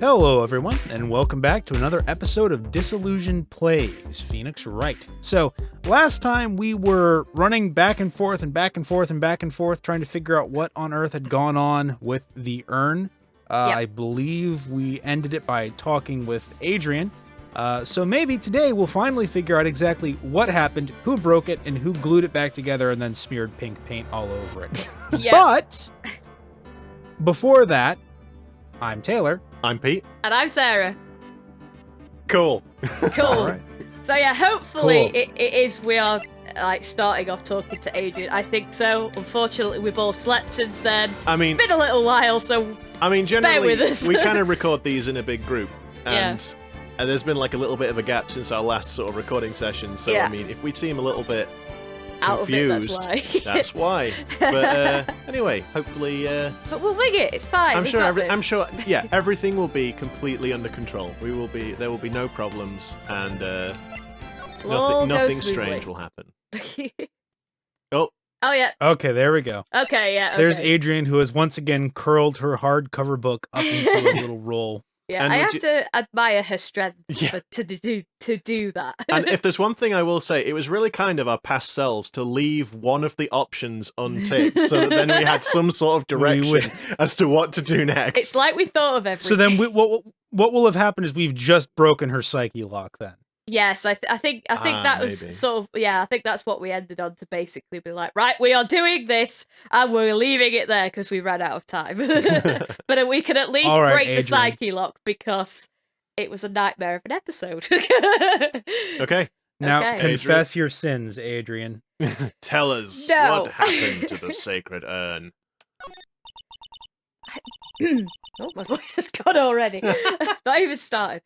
Hello everyone, and welcome back to another episode of Disillusioned Plays, Phoenix Wright. So, last time we were running back and forth and back and forth and back and forth, trying to figure out what on earth had gone on with the urn. Yep. I believe we ended it by talking with Adrian. So maybe today we'll finally figure out exactly what happened, who broke it, and who glued it back together and then smeared pink paint all over it. Yep. But, before that, I'm Taylor. I'm Pete. And I'm Sarah. Cool. Cool. Right. So yeah, hopefully we are like starting off talking to Adrian. I think so. Unfortunately, we've all slept since then. I mean, it's been a little while, so generally, bear with us. We kind of record these in a big group, and there's been like a little bit of a gap since our last sort of recording session. So I mean, if we seem a little bit confused, out of it, that's why. But anyway, hopefully, but we'll wing it. It's fine. I'm sure. Yeah, everything will be completely under control. There will be no problems, and nothing strange will happen. Oh yeah. Okay, there we go. Okay, yeah. Okay. There's Adrian, who has once again curled her hardcover book up into a little roll. Yeah, and I have to admire her strength to do that. And if there's one thing I will say, it was really kind of our past selves to leave one of the options unticked, so that then we had some sort of direction as to what to do next. It's like we thought of everything. So then, what will have happened is we've just broken her psyche lock. Then. Yes, I think that was maybe. sort of, I think that's what we ended on, to basically be like, right, we are doing this, and we're leaving it there because we ran out of time. But we can at least break Adrian. The psyche lock, because it was a nightmare of an episode. Okay. Now, confess your sins, Adrian. Tell us what happened to the sacred urn. Oh, my voice has gone already. Not even started.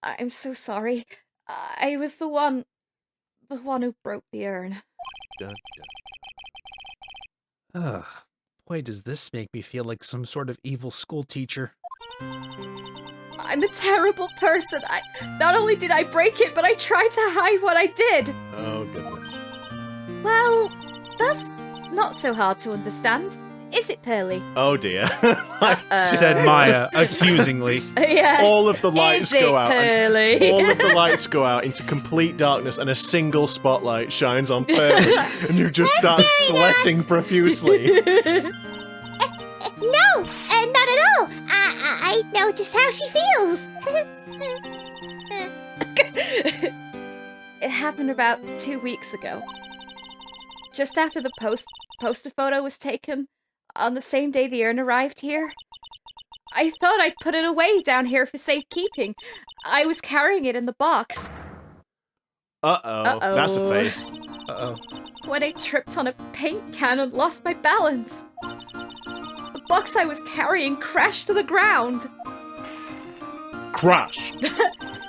I'm so sorry. I was the one who broke the urn. Ugh, boy, does this make me feel like some sort of evil school teacher. I'm a terrible person. Not only did I break it, but I tried to hide what I did. Oh, goodness. Well, that's not so hard to understand. Is it, Pearly? Oh dear. Said Maya accusingly. Yeah. All of the lights go out. Pearly? All of the lights go out into complete darkness, and a single spotlight shines on Pearly, and you just start sweating profusely. No, not at all. I know just how she feels. It happened about 2 weeks ago. Just after the poster photo was taken, on the same day the urn arrived here. I thought I'd put it away down here for safekeeping. I was carrying it in the box. Uh-oh. That's a face. Uh-oh. When I tripped on a paint can and lost my balance. The box I was carrying crashed to the ground. Crash!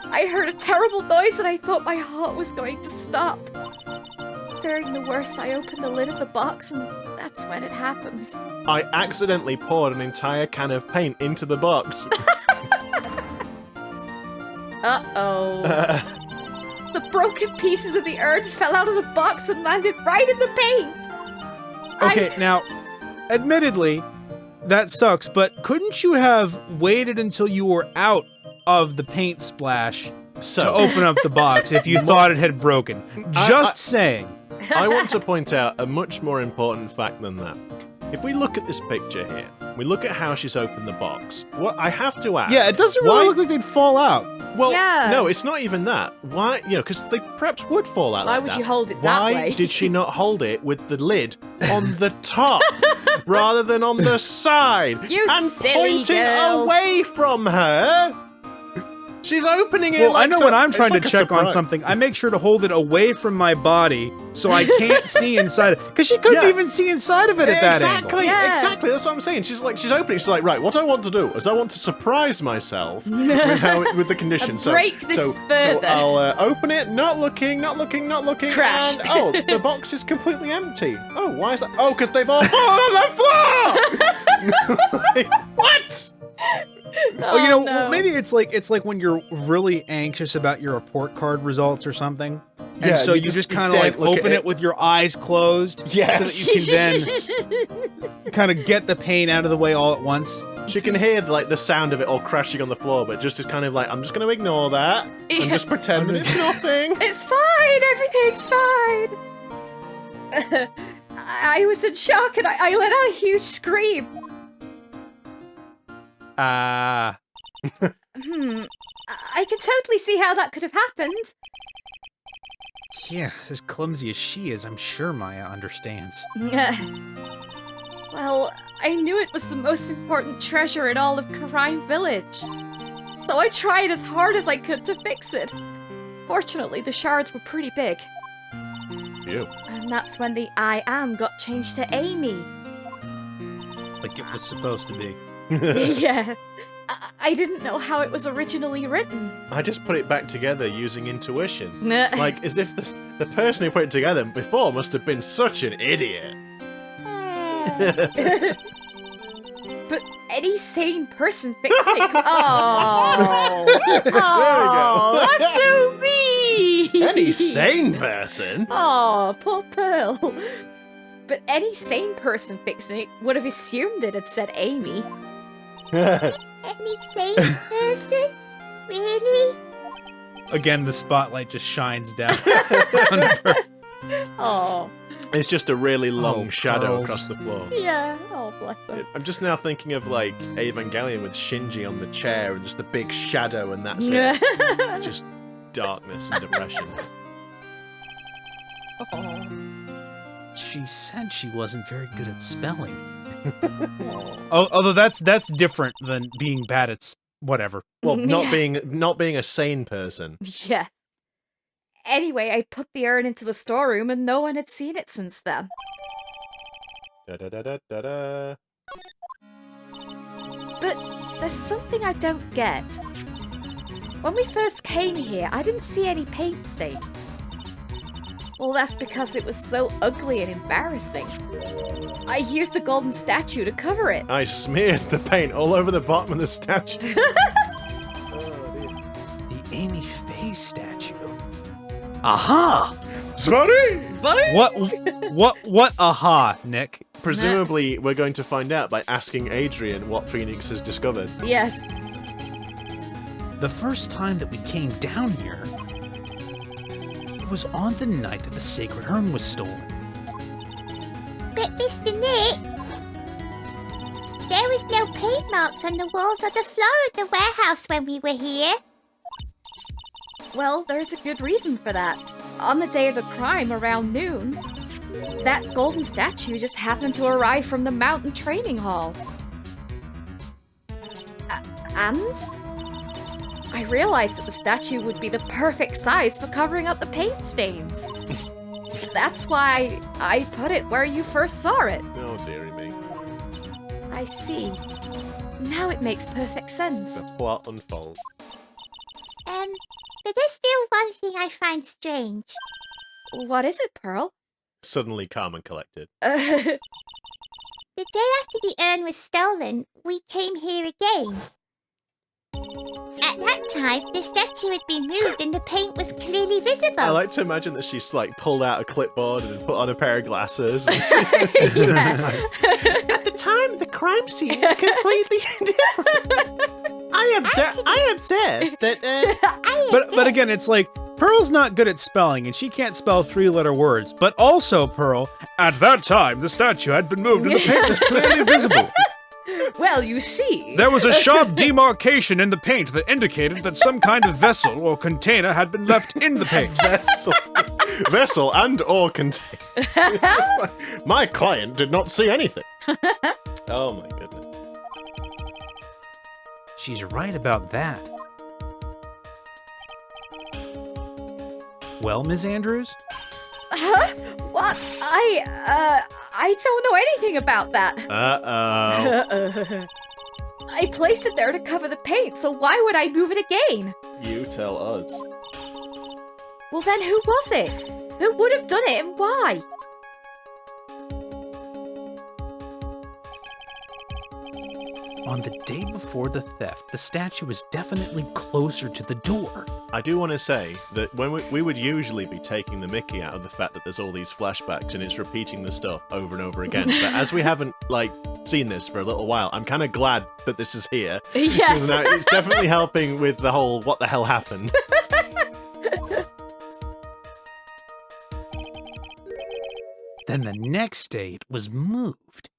I heard a terrible noise and I thought my heart was going to stop. Fearing the worst, I opened the lid of the box, and that's when it happened. I accidentally poured an entire can of paint into the box. Uh-oh. The broken pieces of the urn fell out of the box and landed right in the paint. Okay, now, admittedly, that sucks, but couldn't you have waited until you were out of the paint splash to open up the box if you thought it had broken? Just saying. I want to point out a much more important fact than that. If we look at this picture here, we look at how she's opened the box. What I have to ask... Yeah, it doesn't really look like they'd fall out. Well, no, it's not even that. Why? Because they perhaps would fall out. Why like would that. you hold it that way? Why did she not hold it with the lid on the top rather than on the side? And pointing away from her? She's opening it. Well, I know when I'm trying to check on something, I make sure to hold it away from my body so I can't see inside. Because she couldn't even see inside of it at that angle. Exactly. That's what I'm saying. She's opening. She's like, right. What I want to do is I want to surprise myself with the condition. Break this further. So I'll open it, not looking. Crash. And, the box is completely empty. Oh, why is that? Oh, because they've all fallen on the floor. Like, what? Well, maybe it's like when you're really anxious about your report card results or something, and so you just kind of like open it with your eyes closed, so that you can then kind of get the pain out of the way all at once. She can hear like the sound of it all crashing on the floor, but just is kind of like, I'm just going to ignore that and just pretend that it's nothing. It's fine. Everything's fine. I was in shock and I let out a huge scream. I can totally see how that could have happened. Yeah, as clumsy as she is, I'm sure Maya understands. Well, I knew it was the most important treasure in all of Crime Village. So I tried as hard as I could to fix it. Fortunately, the shards were pretty big. Ew. And that's when the I am got changed to Amy. Like it was supposed to be. Yeah. I didn't know how it was originally written. I just put it back together using intuition. Like, as if the person who put it together before must have been such an idiot. But any sane person fixing it. Oh, that's so mean. Any sane person? Oh, poor Pearl. But any sane person fixing it would have assumed it had said Amy. Any sane person? Really? Again, the spotlight just shines down on her. Oh. It's just a really long shadow Pearls. across the floor. Yeah. Oh, bless her. I'm just now thinking of like Evangelion with Shinji on the chair and just the big shadow and that's it. Just darkness and depression. Oh. She said she wasn't very good at spelling. Although that's different than being bad at whatever. Well, not being a sane person. Yeah. Anyway, I put the urn into the storeroom and no one had seen it since then. Da-da-da-da-da-da. But there's something I don't get. When we first came here, I didn't see any paint stains. Well, that's because it was so ugly and embarrassing. I used a golden statue to cover it. I smeared the paint all over the bottom of the statue. The Amy face statue. Aha! Sorry! What aha, Nick? Presumably, we're going to find out by asking Adrian what Phoenix has discovered. Yes. The first time that we came down here, it was on the night that the sacred urn was stolen. But Mr. Nick, there was no paint marks on the walls or the floor of the warehouse when we were here. Well, there's a good reason for that. On the day of the crime, around noon, that golden statue just happened to arrive from the mountain training hall. And I realized that the statue would be the perfect size for covering up the paint stains. That's why I put it where you first saw it. Oh, dearie me. I see. Now it makes perfect sense. The plot unfolds. But there's still one thing I find strange. What is it, Pearl? Suddenly calm and collected. The day after the urn was stolen, we came here again. At that time, the statue had been moved and the paint was clearly visible. I like to imagine that she's like pulled out a clipboard and put on a pair of glasses. Yeah. At the time, the crime scene was completely different. I observed that. But again, it's like Pearl's not good at spelling, and she can't spell three-letter words. But also, Pearl, at that time, the statue had been moved and the paint was clearly visible. Well, you see. There was a sharp demarcation in the paint that indicated that some kind of vessel or container had been left in the paint. Vessel and or container. My client did not see anything. Oh my goodness. She's right about that. Well, Ms. Andrews? Huh? What? I don't know anything about that. Uh-oh. I placed it there to cover the paint, so why would I move it again? You tell us. Well then, who was it? Who would have done it and why? On the day before the theft, the statue is definitely closer to the door. I do want to say that when we would usually be taking the mickey out of the fact that there's all these flashbacks and it's repeating the stuff over and over again. But as we haven't, seen this for a little while, I'm kind of glad that this is here. Yes. Now it's definitely helping with the whole what the hell happened. Then the next day it was moved.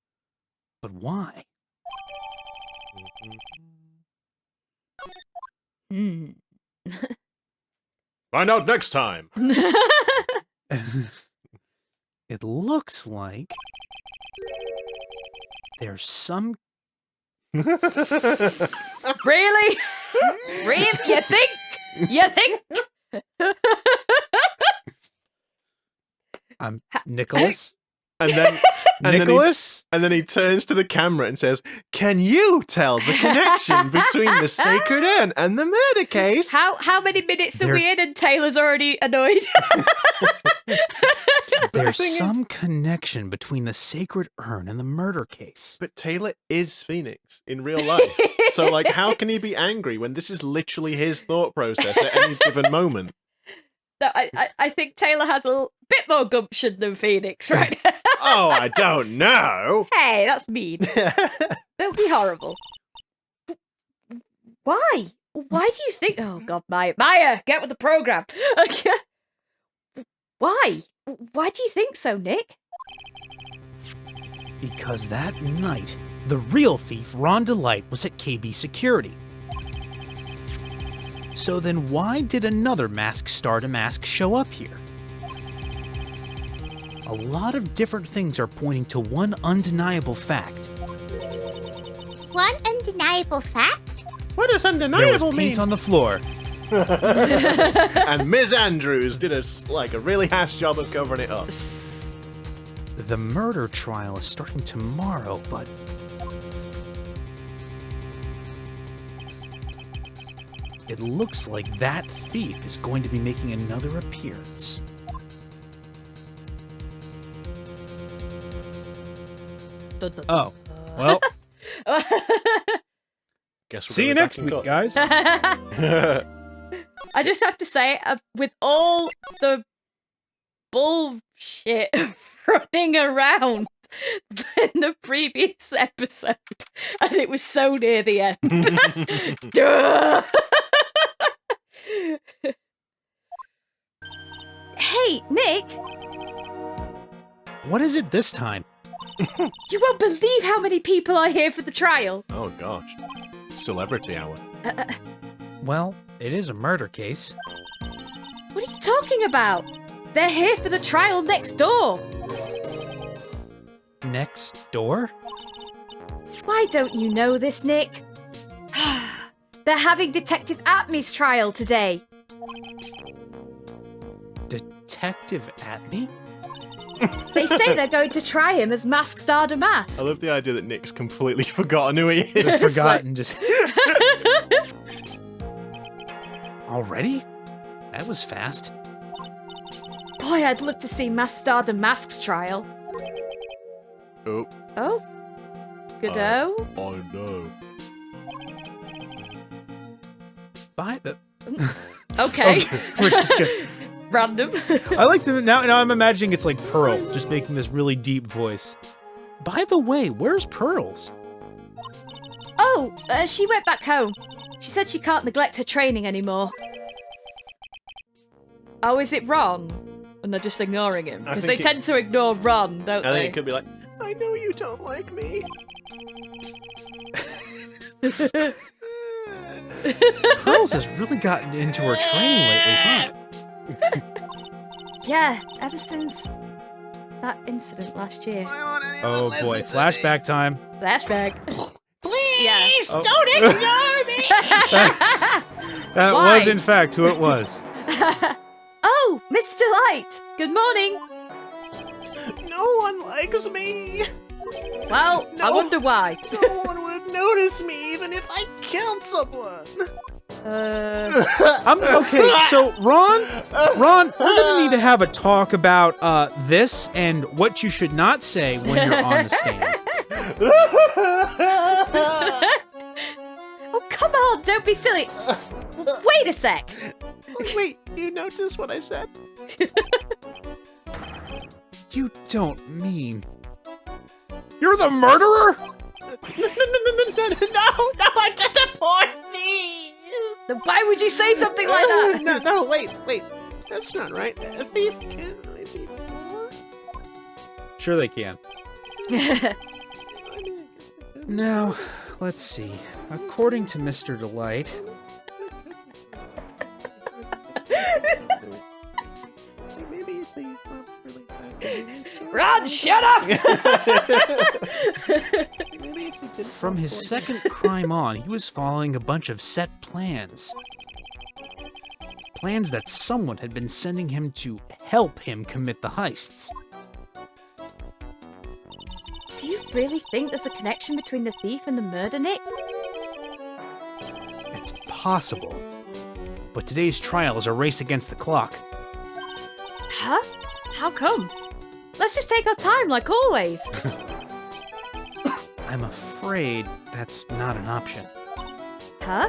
But why? Find out next time. It looks like there's some... Really? Really? You think? Nicholas? And then Nicholas? And then he turns to the camera and says, "Can you tell the connection between the sacred urn and the murder case?" How many minutes are we in and Taylor's already annoyed? There's some connection between the sacred urn and the murder case. But Taylor is Phoenix in real life. So, how can he be angry when this is literally his thought process at any given moment? No, I think Taylor has a bit more gumption than Phoenix, right? Oh, I don't know. Hey, that's mean. Don't be horrible. Why? Why do you think... Oh, God, Maya, get with the program. Why? Why do you think so, Nick? Because that night, the real thief, Ron Delite, was at KB Security. So then why did another masked Star-to-Mask show up here? A lot of different things are pointing to one undeniable fact. One undeniable fact? What does There undeniable was paint mean? on the floor. And Ms. Andrews did a really hash job of covering it up. The murder trial is starting tomorrow, but... it looks like that thief is going to be making another appearance. Oh, well, Guess we're see you gonna be next back in week, court. guys. I just have to say, with all the bullshit running around in the previous episode, and it was so near the end. Duh. Hey, Nick! What is it this time? You won't believe how many people are here for the trial. Oh gosh. Celebrity hour. Well, it is a murder case. What are you talking about? They're here for the trial next door. Next door? Why don't you know this, Nick? They're having Detective Atmy's trial today. Detective Atney? They say they're going to try him as Masked Star-to-Mask. I love the idea that Nick's completely forgotten who he is. I've forgotten just... Already? That was fast. Boy, I'd love to see Masked Star-to-Mask's trial. Oh. Oh? Godot? Oh no. By the... Okay. We're just gonna... Random. I like to... Now I'm imagining it's like Pearl, just making this really deep voice. By the way, where's Pearls? Oh, she went back home. She said she can't neglect her training anymore. Oh, is it Ron? And they're just ignoring him? Because they tend to ignore Ron, don't they? I think it could be like, I know you don't like me. Pearls has really gotten into her training lately, huh? Yeah, ever since that incident last year. Oh boy, flashback time. Flashback. Please Yeah. don't ignore me! That Why? was in fact who it was. Oh, Mister Delite. Good morning. No one likes me. Well, I wonder why. No one would notice me even if I killed someone. Okay, so Ron, we're gonna need to have a talk about this and what you should not say when you're on the stand. Oh, don't be silly. Wait a sec. Wait, you noticed what I said? You don't mean... You're the murderer? No, I'm just a poor thief! Then why would you say something like that? No, wait. That's not right. A thief can't really be poor. Sure they can. Now, let's see. According to Mister Delite... Maybe a thief not really bad. Ron, shut up! From his second crime on, he was following a bunch of set plans. Plans that someone had been sending him to help him commit the heists. Do you really think there's a connection between the thief and the murder, Nick? It's possible. But today's trial is a race against the clock. Huh? How come? Let's just take our time, like always. I'm afraid that's not an option. Huh?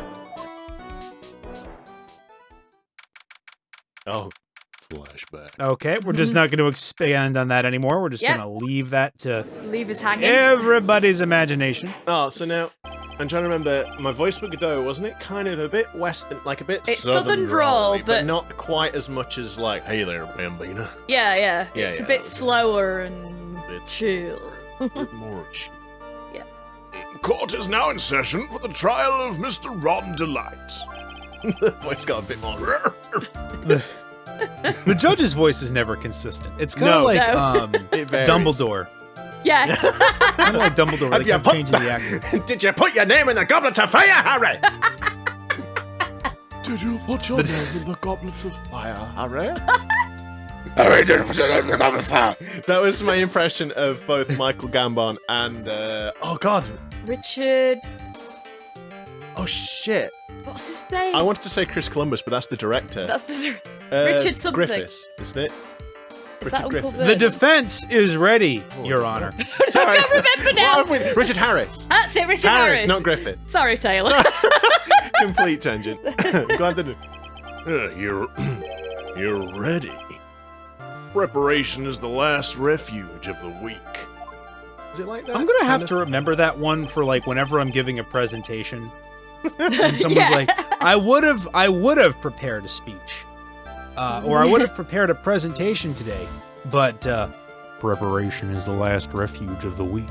Oh, flashback. Okay, we're just not going to expand on that anymore. We're just Yep. going to leave that to Leave us hanging. everybody's imagination. Oh, so now I'm trying to remember. My voice for Godot, wasn't it kind of a bit western, like a bit It's southern drawl, drawly, but not quite as much as like, "Hey there, Bambina." Yeah. Yeah, It's a yeah, bit okay. slower and Bit- chill. A bit more chill. Yeah. Court is now in session for the trial of Mr. Ron Delite. The voice got a bit more. The judge's voice is never consistent. It's kind of No. like No. It varies. Dumbledore. Yes. Kind of like Dumbledore, where they kept changing the actor. Did you put your name in the goblet of fire, Harry? Did you put your name in the goblet of Fire, Harry? Harry, did you put your name in the goblet of fire? That was my impression of both Michael Gambon and oh god, Richard. oh shit. What's his name? I wanted to say Chris Columbus, but that's the director. That's the. Richard something. Griffiths, isn't it? Is that Uncle Griffith. Vernon? The defense is ready, Your Honor. Sorry. I can't remember now. What have we- Richard Harris. That's it, Richard Harris. Not Griffith. Sorry, Taylor. Sorry. Complete tangent. Glad that. You're ready. Preparation is the last refuge of the weak. Is it like that? I'm gonna have Kind to remember that one for like whenever I'm giving a presentation, and someone's Yeah. like, "I would have prepared a speech, or I would have prepared a presentation today, but preparation is the last refuge of the weak."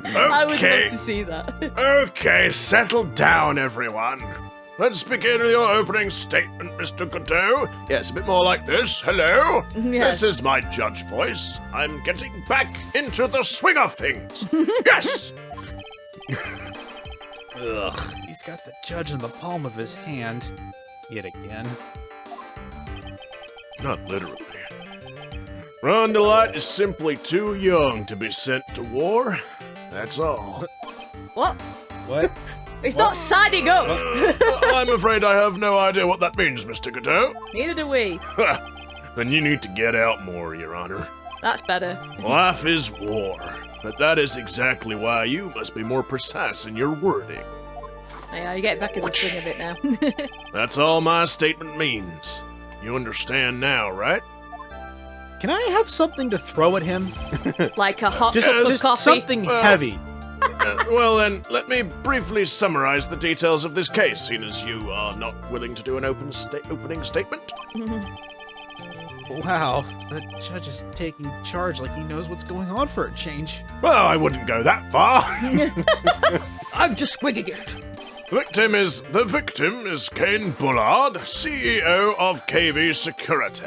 I would Okay, love to see that. okay, settle down, everyone. Let's begin with your opening statement, Mr. Godot. Yes, a bit more like this. Hello? Yes. This is my judge voice. I'm getting back into the swing of things. Yes! Ugh, he's got the judge in the palm of his hand, yet again. Not literally. Ron Delite is simply too young to be sent to war. That's all. What? What? He's not signing up. I'm afraid I have no idea what that means, Mr. Godot. Neither do we. Then you need to get out more, Your Honor. That's better. Life is war, but that is exactly why you must be more precise in your wording. Yeah, you get back in the swing of it now. That's all my statement means. You understand now, right? Can I have something to throw at him? Like a hot Just, cup of just coffee. something heavy. Well then, let me briefly summarize the details of this case, seeing as you are not willing to do an opening statement. Wow, the judge is taking charge like he knows what's going on for a change. Well, I wouldn't go that far. I'm just winging it. The victim is Kane Bullard, CEO of KV Security.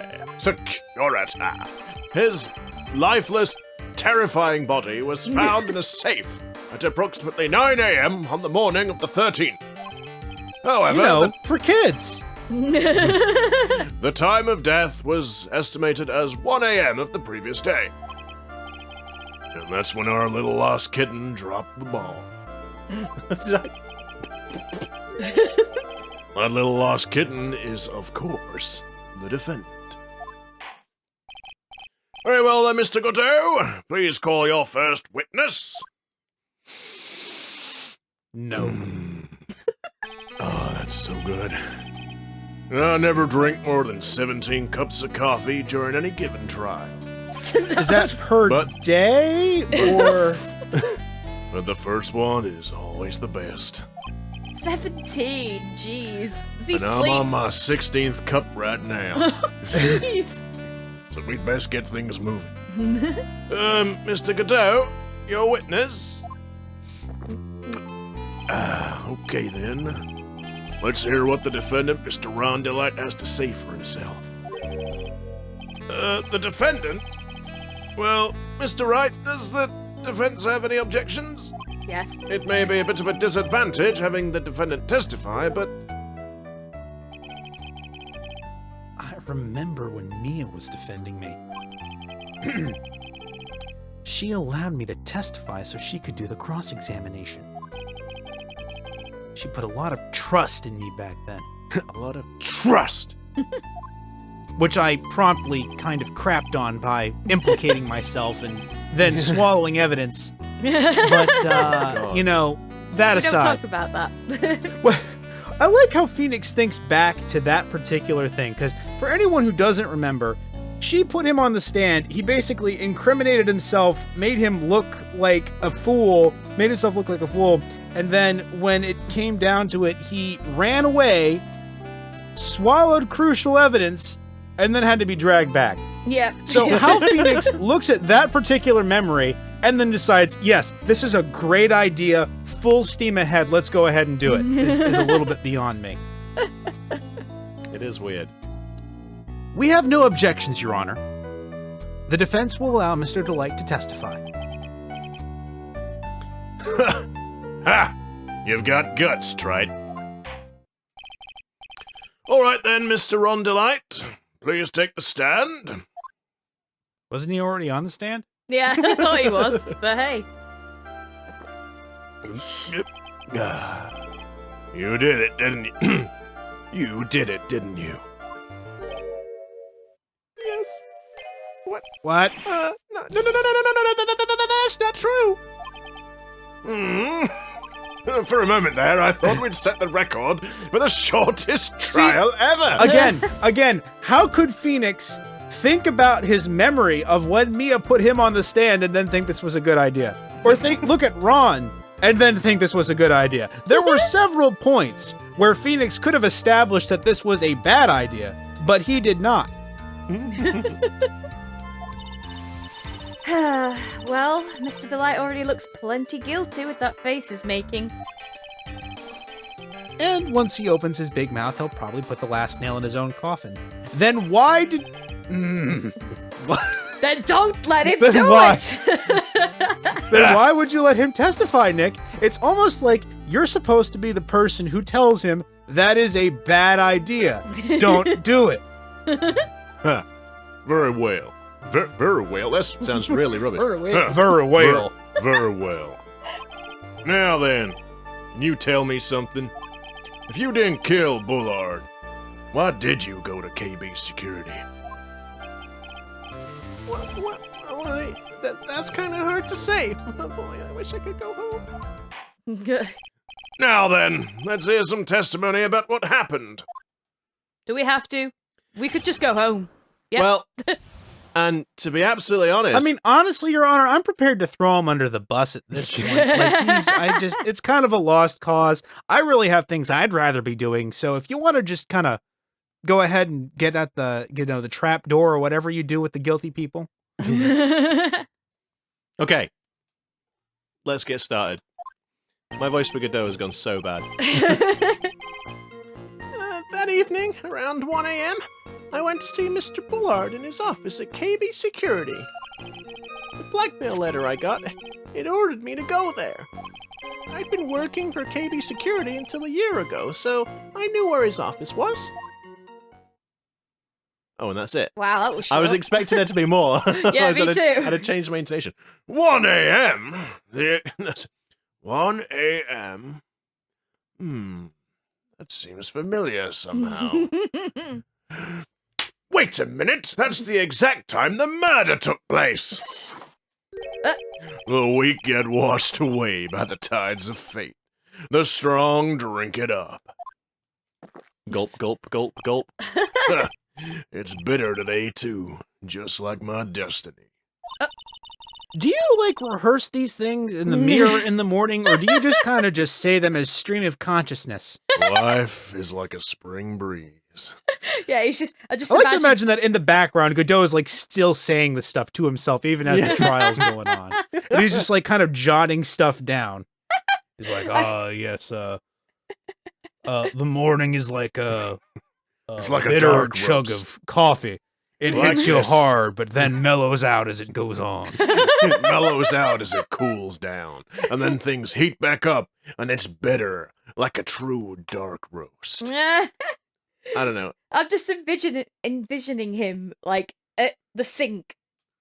His lifeless, terrifying body was found in a safe at approximately 9 a.m. on the morning of the 13th. However, You know, for kids. the time of death was estimated as 1 a.m. of the previous day. And that's when our little lost kitten dropped the ball. That little lost kitten is, of course, the defendant. Very well then, Mr. Godot. Please call your first witness. No. Oh, that's so good. I never drink more than 17 cups of coffee during any given trial. Is that per But- day or? But the first one is always the best. 17, jeez. Does he And I'm sleep? on my 16th cup right now. Jeez. So we'd best get things moving. Mr. Godot, your witness. Okay then. Let's hear what the defendant, Mr. Ron Delite, has to say for himself. The defendant? Well, Mr. Wright, does the defense have any objections? Yes. It may be a bit of a disadvantage having the defendant testify, but I remember when Mia was defending me. She allowed me to testify so she could do the cross-examination. She put a lot of trust in me back then. a lot of trust. Which I promptly kind of crapped on by implicating myself and then swallowing evidence. But, you know, that We don't aside. talk about that. Well, I like how Phoenix thinks back to that particular thing, because for anyone who doesn't remember, she put him on the stand. He basically incriminated himself, made him look like a fool, made himself look like a fool, and then when it came down to it, he ran away, swallowed crucial evidence, and then had to be dragged back. Yeah. So how Phoenix looks at that particular memory and then decides, yes, this is a great idea, full steam ahead, let's go ahead and do it, is a little bit beyond me. It is weird. We have no objections, Your Honor. The defense will allow Mr. Delite to testify. Ha! You've got guts, Trite. All right then, Mr. Ron Delite. Please take the stand. Wasn't he already on the stand? Yeah, I thought he was, but hey. You did it, didn't you? You did it, didn't you? Yes. What? No, that's not true. For a moment there, I thought we'd set the record for the shortest trial ever. Again, how could Phoenix think about his memory of when Mia put him on the stand and then think this was a good idea? Or look at Ron and then think this was a good idea? There were several points where Phoenix could have established that this was a bad idea, but he did not. Well, Mr. Delite already looks plenty guilty with that face he's making. And once he opens his big mouth, he'll probably put the last nail in his own coffin. Then why did... Then don't let him Then do why? it! Then why would you let him testify, Nick? It's almost like you're supposed to be the person who tells him that is a bad idea. Don't do it. Huh. Very well. Very well. That sounds really rubbish. Very well. Huh. Very well. Very well. Now then, can you tell me something? If you didn't kill Bullard, why did you go to KB Security? Why? That's kind of hard to say. Oh boy, I wish I could go home. Now then, let's hear some testimony about what happened. Do we have to? We could just go home. Yeah. Well, and to be absolutely honest, I mean, honestly, Your Honor, I'm prepared to throw him under the bus at this point. It's kind of a lost cause. I really have things I'd rather be doing. So if you want to just kind of go ahead and get at the trap door or whatever you do with the guilty people. okay, let's get started. My voice for Godot has gone so bad. That evening, around 1 a.m., I went to see Mr. Bullard in his office at KB Security. The blackmail letter I got, it ordered me to go there. I'd been working for KB Security until a year ago, so I knew where his office was. Oh, and that's it. Wow, that was short. I was expecting there to be more. Yeah, me too. I had to change my intonation. 1 a.m.? 1 a.m.? That seems familiar somehow. Wait a minute! That's the exact time the murder took place! The week get washed away by the tides of fate. The strong drink it up. Gulp, gulp, gulp, gulp. It's bitter today, too, just like my destiny. Do you, like, rehearse these things in the mirror in the morning, or do you just kind of just say them as stream of consciousness? Life is like a spring breeze. Yeah, he's just. I like to imagine that in the background, Godot is, like, still saying the stuff to himself, even as the trial's going on. And he's just, like, kind of jotting stuff down. He's like, yes, the morning is like it's like a bitter dark chug roast. of coffee. It Like hits you this. hard, but then mellows out as it goes on. It mellows out as it cools down, and then things heat back up, and it's bitter, like a true dark roast. I don't know. I'm just envisioning him like at the sink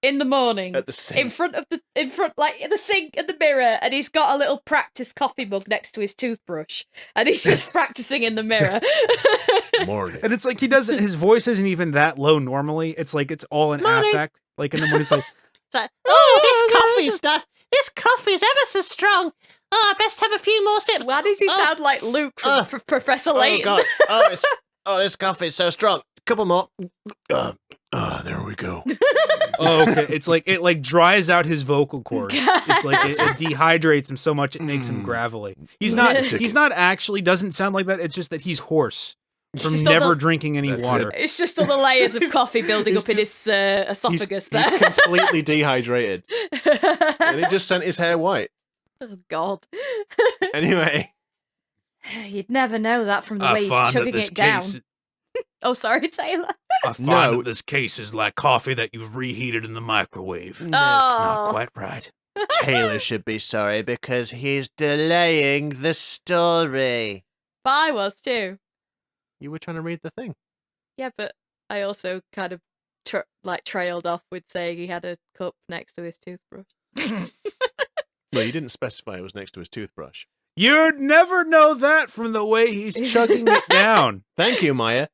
in the morning, At the sink. in front like in the sink in the mirror, and he's got a little practice coffee mug next to his toothbrush, and he's just practicing in the mirror. Morning. And it's like his voice isn't even that low normally. It's like it's all an Morning. affect. Like in the morning, it's like, It's like, oh, this coffee's ever so strong. Oh, I best have a few more sips. Why does he sound like Luke from Professor Layton? This coffee's so strong. Couple more. There we go. oh, okay. It's like it like dries out his vocal cords. It's like it dehydrates him so much it makes him gravelly. He's not actually doesn't sound like that. It's just that he's hoarse from just never all the- drinking any That's water. It's just all the layers of coffee building up in his esophagus He's there. completely dehydrated. And he just sent his hair white. Oh, God. Anyway. You'd never know that from the I way he's find that chugging this it down. case. Oh, sorry, Taylor. I find No. that this case is like coffee that you've reheated in the microwave. Oh. Not quite right. Taylor should be sorry because he's delaying the story. But I was too. You were trying to read the thing. Yeah, but I also kind of trailed off with saying he had a cup next to his toothbrush. Well, you didn't specify it was next to his toothbrush. You'd never know that from the way he's chugging it down. Thank you, Maya.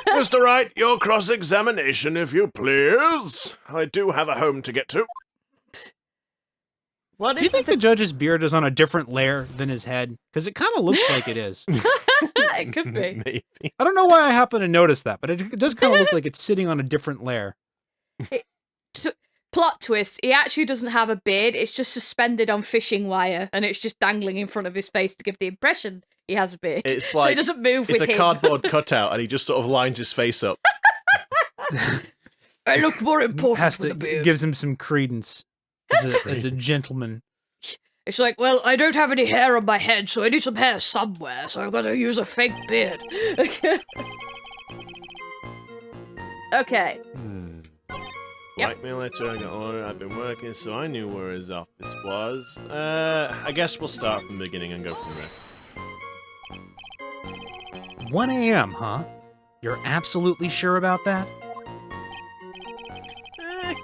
Mr. Wright, your cross-examination, if you please. I do have a home to get to. What Do you is think it? the judge's beard is on a different layer than his head? Because it kind of looks like it is. It could be. Maybe. I don't know why I happen to notice that, but it does kind of look like it's sitting on a different layer. Plot twist, he actually doesn't have a beard, it's just suspended on fishing wire, and it's just dangling in front of his face to give the impression he has a beard. It's so like he doesn't move it's with a him. cardboard cutout, and he just sort of lines his face up. I look more important Has for to the beard. gives him some credence as a gentleman. It's like, well, I don't have any hair on my head, so I need some hair somewhere, so I've got to use a fake beard. Okay. Yep. Write me a letter, I got order, I've been working, so I knew where his office was. I guess we'll start from the beginning and go from there. 1 a.m., huh? You're absolutely sure about that?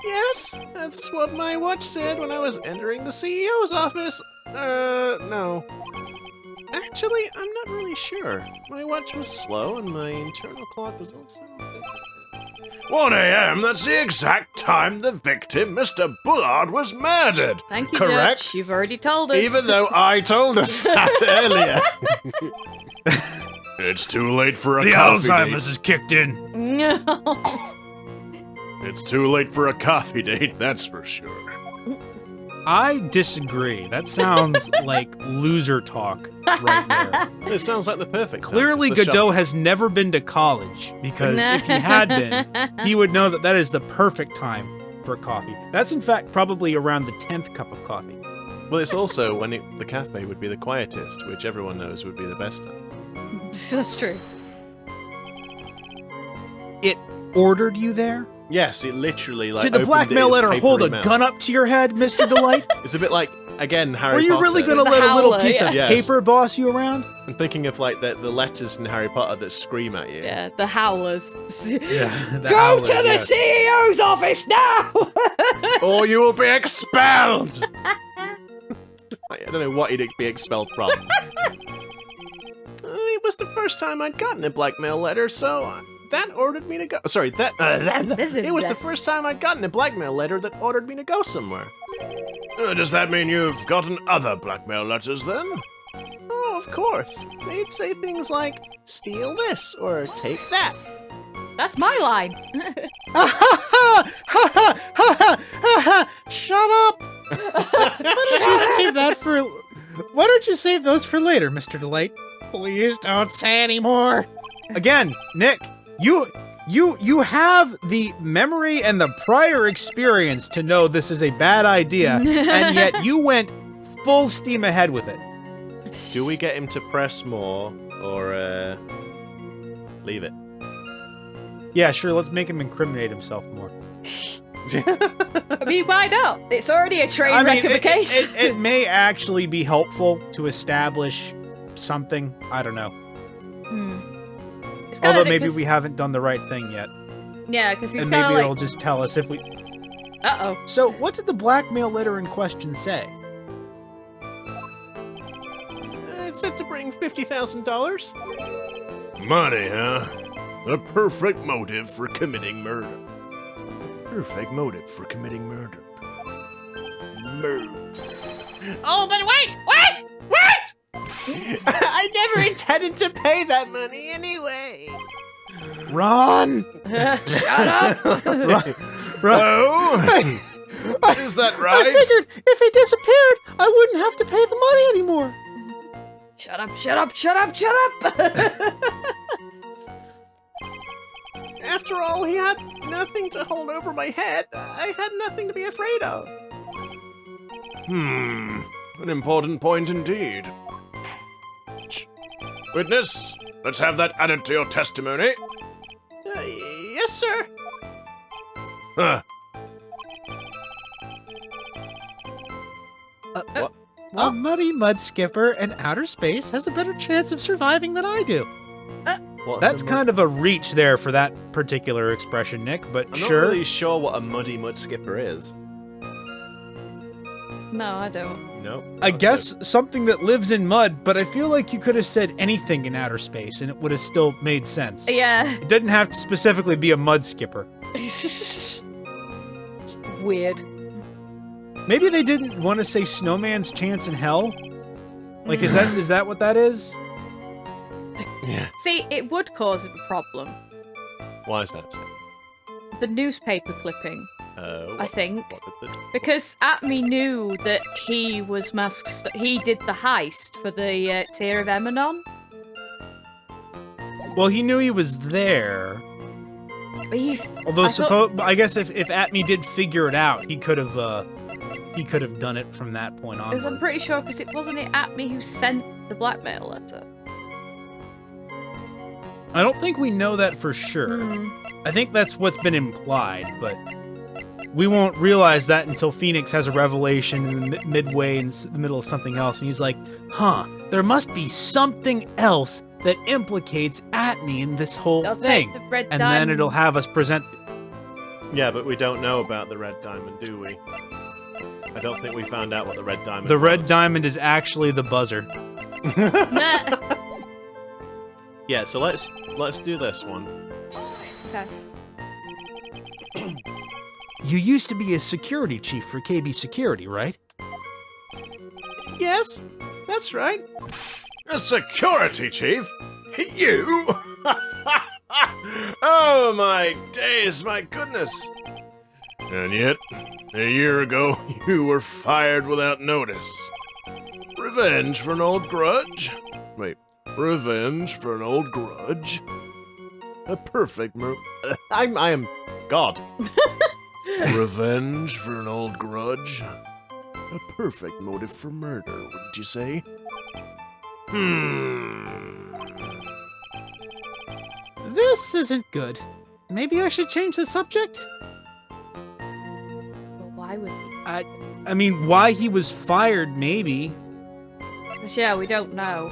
Yes, that's what my watch said when I was entering the CEO's office. No. Actually, I'm not really sure. My watch was slow, and my internal clock was also... 1 a.m., that's the exact time the victim, Mr. Bullard, was murdered. Thank you, Correct. Judge. You've already told us. Even though I told us that earlier. It's too late for a The coffee Alzheimer's date. is kicked in. No. It's too late for a coffee date, that's for sure. I disagree. That sounds like loser talk right there. It sounds like the perfect time, Clearly, 'cause the Godot shop- has never been to college, because if he had been, he would know that that is the perfect time for coffee. That's, in fact, probably around the 10th cup of coffee. Well, it's also when the cafe would be the quietest, which everyone knows would be the best time. That's true. It ordered you there? Yes, it literally like. Did the opened blackmail its letter hold a papery mouth. gun up to your head, Mr. Delite? It's a bit like, again, Harry Were you Potter. really going to It was let a a little howler, piece yeah. of Yes. paper boss you around? I'm thinking of like the letters in Harry Potter that scream at you. Yeah, the howlers. Yeah. Go to the CEO's office now! Or you will be expelled! I don't know what he'd be expelled from. It was the first time I'd gotten a blackmail letter, so that ordered me to go. Sorry, it was the first time I'd gotten a blackmail letter that ordered me to go somewhere. Does that mean you've gotten other blackmail letters then? of course. They'd say things like, steal this, or take that. That's my line. Shut up! Why don't you save those for later, Mr. Delite? Please don't say any more. Again, Nick, you have the memory and the prior experience to know this is a bad idea, and yet you went full steam ahead with it. Do we get him to press more, or leave it? Yeah, sure, let's make him incriminate himself more. I mean, why not? It's already a train wreck of a case. It may actually be helpful to establish something. I don't know. Although maybe we haven't done the right thing yet. Yeah, because he's and kind of maybe like... it'll just tell us if we... Uh-oh. So, what did the blackmail letter in question say? It said to bring $50,000. Money, huh? The perfect motive for committing murder. Perfect motive for committing murder. Oh, but wait! I never intended to pay that money anyway. Run! Shut up! Oh? Is that right? I figured if he disappeared, I wouldn't have to pay the money anymore. Shut up, shut up, shut up, shut up! After all, he had nothing to hold over my head. I had nothing to be afraid of. An important point indeed. Witness, let's have that added to your testimony. Yes, sir. Huh. What? A muddy mud skipper in outer space has a better chance of surviving than I do. That's kind of a reach there for that particular expression, Nick, but I'm sure. not really sure what a muddy mud skipper is. No, I don't. No. I guess something that lives in mud, but I feel like you could have said anything in outer space and it would have still made sense. Yeah. It didn't have to specifically be a mud skipper. Weird. Maybe they didn't want to say snowman's chance in hell? Like, is that what that is? Yeah. See, it would cause a problem. Why is that so? The newspaper clipping, I think. What? Because Atme knew that he was he did the heist for the Tear of Emanon. Well, he knew he was there. But Although, I guess if Atme did figure it out, he could have done it from that point on. Because I'm pretty sure, because it wasn't it Atme who sent the blackmail letter. I don't think we know that for sure. I think that's what's been implied, but we won't realize that until Phoenix has a revelation in the midway in the middle of something else, and he's like, huh, there must be something else that implicates Atme in this whole thing. The red and diamond. then it'll have us present... Yeah, but we don't know about the red diamond, do we? I don't think we found out what the red diamond The was. red diamond is actually the buzzer. Yeah, so let's do this one. Okay. You used to be a security chief for KB Security, right? Yes, that's right. A security chief? You? Oh my days, my goodness. And yet, a year ago, you were fired without notice. Revenge for an old grudge? Wait, revenge for an old grudge? A perfect I am God. Revenge for an old grudge? A perfect motive for murder, wouldn't you say? This isn't good. Maybe I should change the subject? Well, why would he? I mean, why he was fired, maybe. Yeah, we don't know.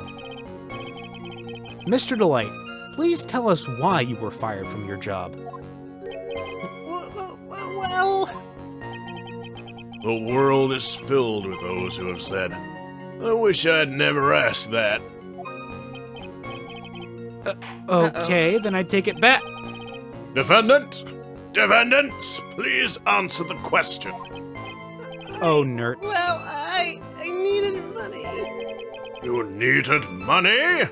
Mr. Delite, please tell us why you were fired from your job. Well... The world is filled with those who have said, I wish I'd never asked that. Okay, then I take it back. Defendant! Defendants, please answer the question. Oh, nerds. Well, I needed money. You needed money?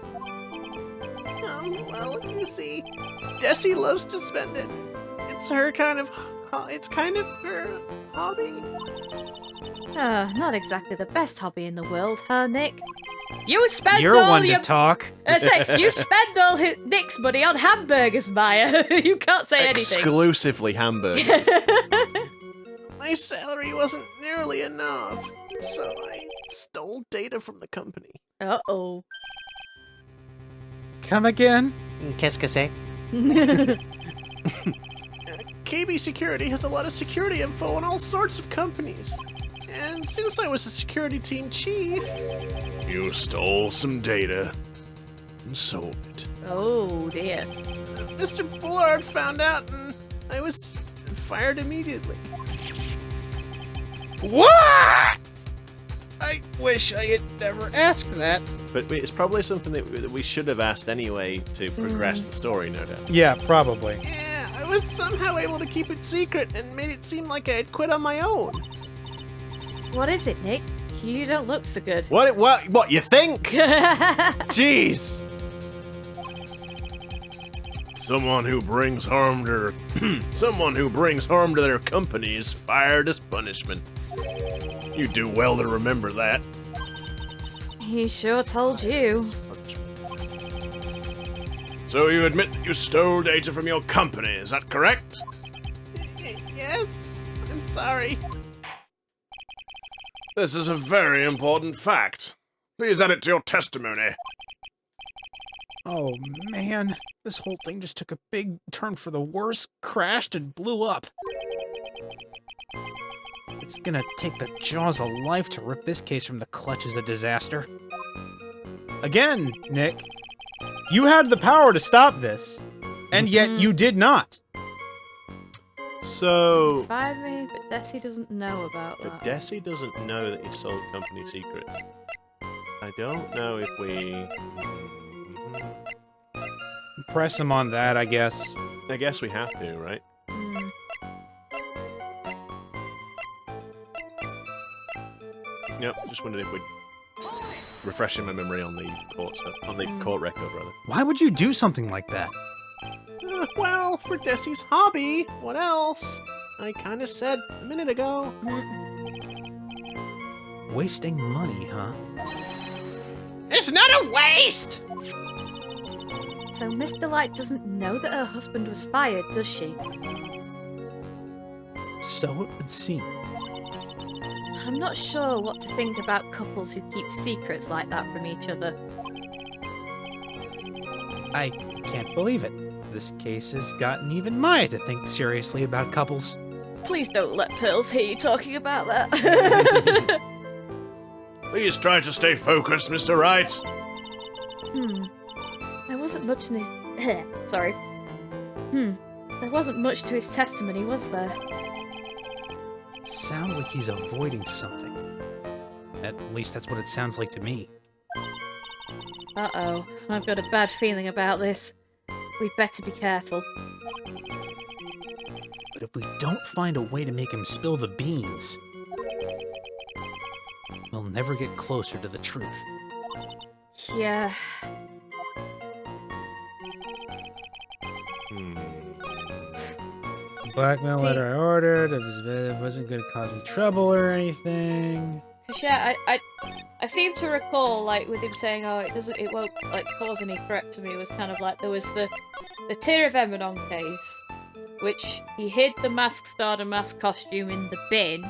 Well, you see, Desi loves to spend it. It's her kind of... It's kind of her hobby. Not exactly the best hobby in the world, huh, Nick? You spend You're all one your... to talk. You spend all Nick's money on hamburgers, Maya. You can't say anything. Exclusively hamburgers. My salary wasn't nearly enough, so I stole data from the company. Uh-oh. Come again? Qu'est-ce que c'est? KB Security has a lot of security info on all sorts of companies. And since I was a security team chief... You stole some data and sold it. Oh, dear. Mr. Bullard found out and I was fired immediately. What? I wish I had never asked that. But it's probably something that we should have asked anyway to progress the story, no doubt. Yeah, probably. Yeah, I was somehow able to keep it secret and made it seem like I had quit on my own. What is it, Nick? You don't look so good. What you think? Jeez. Someone who brings harm to their company is fired as punishment. You do well to remember that. He sure told you. So you admit that you stole data from your company, is that correct? Yes, I'm sorry. This is a very important fact. Please add it to your testimony. Oh, man. This whole thing just took a big turn for the worse, crashed, and blew up. It's gonna take the jaws of life to rip this case from the clutches of disaster. Again, Nick, you had the power to stop this, and yet you did not. So... Fired me, but Desi doesn't know about But that. Desi doesn't know that he sold company secrets. I don't know if we... Press him on that, I guess. I guess we have to, right? Hmm. Yep, just wondered if we'd... Refreshing my memory on the court stuff. On the court record, rather. Why would you do something like that? Well, for Desi's hobby, what else? I kinda said a minute ago. Wasting money, huh? It's not a waste! So Miss Delite doesn't know that her husband was fired, does she? So it would seem. I'm not sure what to think about couples who keep secrets like that from each other. I can't believe it. This case has gotten even Maya to think seriously about couples. Please don't let Pearls hear you talking about that. Please try to stay focused, Mr. Wright. There wasn't much in his... Sorry. There wasn't much to his testimony, was there? Sounds like he's avoiding something. At least that's what it sounds like to me. Uh-oh. I've got a bad feeling about this. We'd better be careful. But if we don't find a way to make him spill the beans, we'll never get closer to the truth. Yeah. Blackmail See- letter I ordered. It wasn't going to cause me trouble or anything. Cause yeah, I seem to recall, like, with him saying, oh, it won't, like, cause any threat to me. It was kind of like, there was the Tear of Emanon case, which he hid the Mask Starter mask costume in the bin.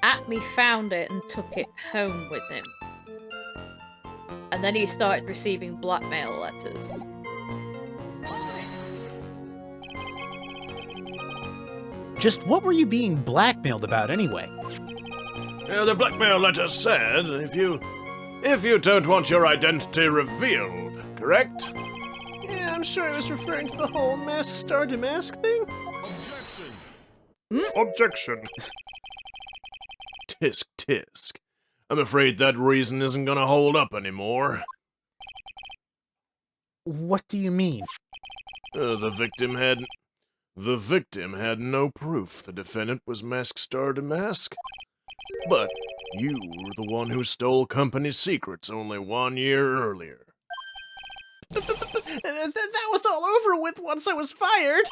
Atme found it and took it home with him. And then he started receiving blackmail letters. Just what were you being blackmailed about anyway? The blackmail letter said, if you don't want your identity revealed, correct? Yeah, I'm sure I was referring to the whole Mask Starter mask thing. Objection. Tisk tisk. I'm afraid that reason isn't gonna hold up anymore. What do you mean? The victim had no proof the defendant was Mask Starter Mask. But You were the one who stole company secrets only 1 year earlier. That was all over with once I was fired.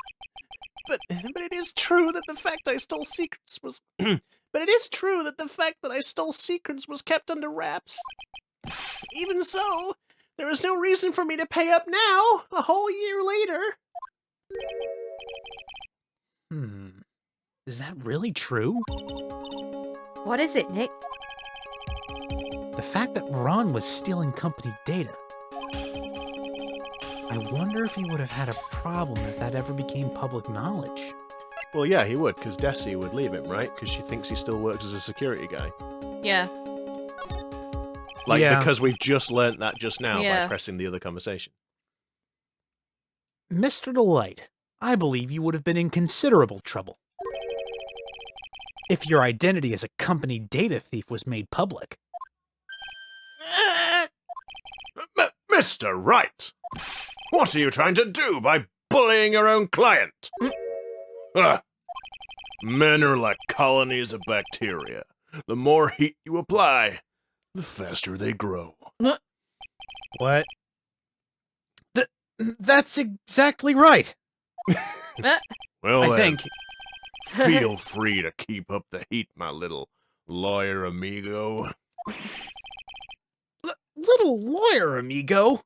But it is true that the fact I stole secrets was but it is true that the fact that I stole secrets was kept under wraps. Even so, there is no reason for me to pay up now, a whole year later. Is that really true? What is it, Nick? The fact that Ron was stealing company data. I wonder if he would have had a problem if that ever became public knowledge. Well, yeah, he would, because Desi would leave him, right? Because she thinks he still works as a security guy. Yeah. Because we've just learnt that just now by pressing the other conversation. Mr. Delite, I believe you would have been in considerable trouble if your identity as a company data thief was made public. Mr. Wright! What are you trying to do by bullying your own client? Men are like colonies of bacteria. The more heat you apply, the faster they grow. What? That's exactly right. Well, I then, think. feel free to keep up the heat, my little lawyer amigo. Little lawyer, amigo.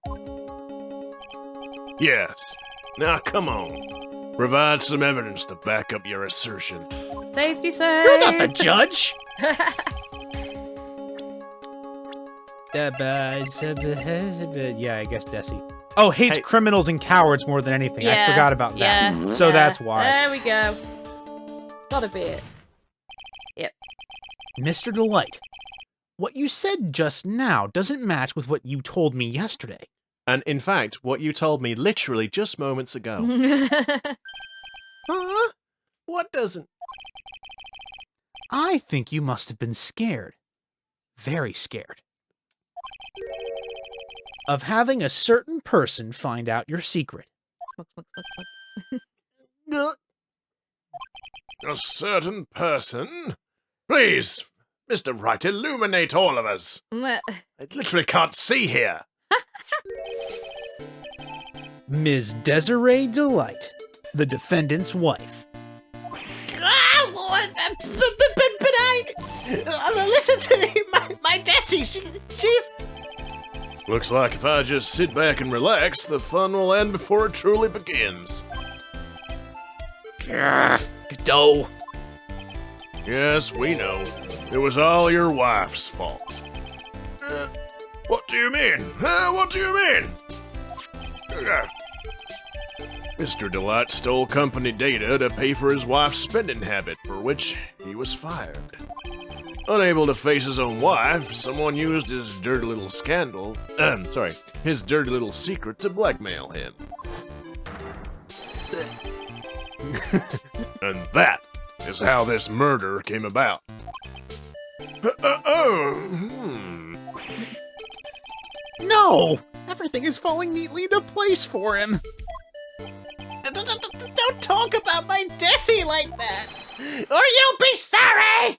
Yes. Now, come on. Provide some evidence to back up your assertion. Safety save. You're not the judge. Yeah, I guess Desi. Oh, hates criminals and cowards more than anything. I forgot about that. So that's why. There we go. It's gotta be it. Yep. Mr. Delite, what you said just now doesn't match with what you told me yesterday. And in fact, what you told me literally just moments ago. Huh? What doesn't? I think you must have been scared. Very scared. Of having a certain person find out your secret. A certain person? Please, Mr. Wright, illuminate all of us. I literally can't see here. Ms. Desiree Delite, the defendant's wife. Ah, Lord, but listen to me, my Desi, she's... Looks like if I just sit back and relax, the fun will end before it truly begins. Godot. Yes, we know. It was all your wife's fault. What do you mean? What do you mean? Mr. Delite stole company data to pay for his wife's spending habit, for which he was fired. Unable to face his own wife, someone used his dirty little scandal, his dirty little secret to blackmail him. And that is how this murder came about. No! Everything is falling neatly into place for him. Don't talk about my Desi like that, or you'll be sorry!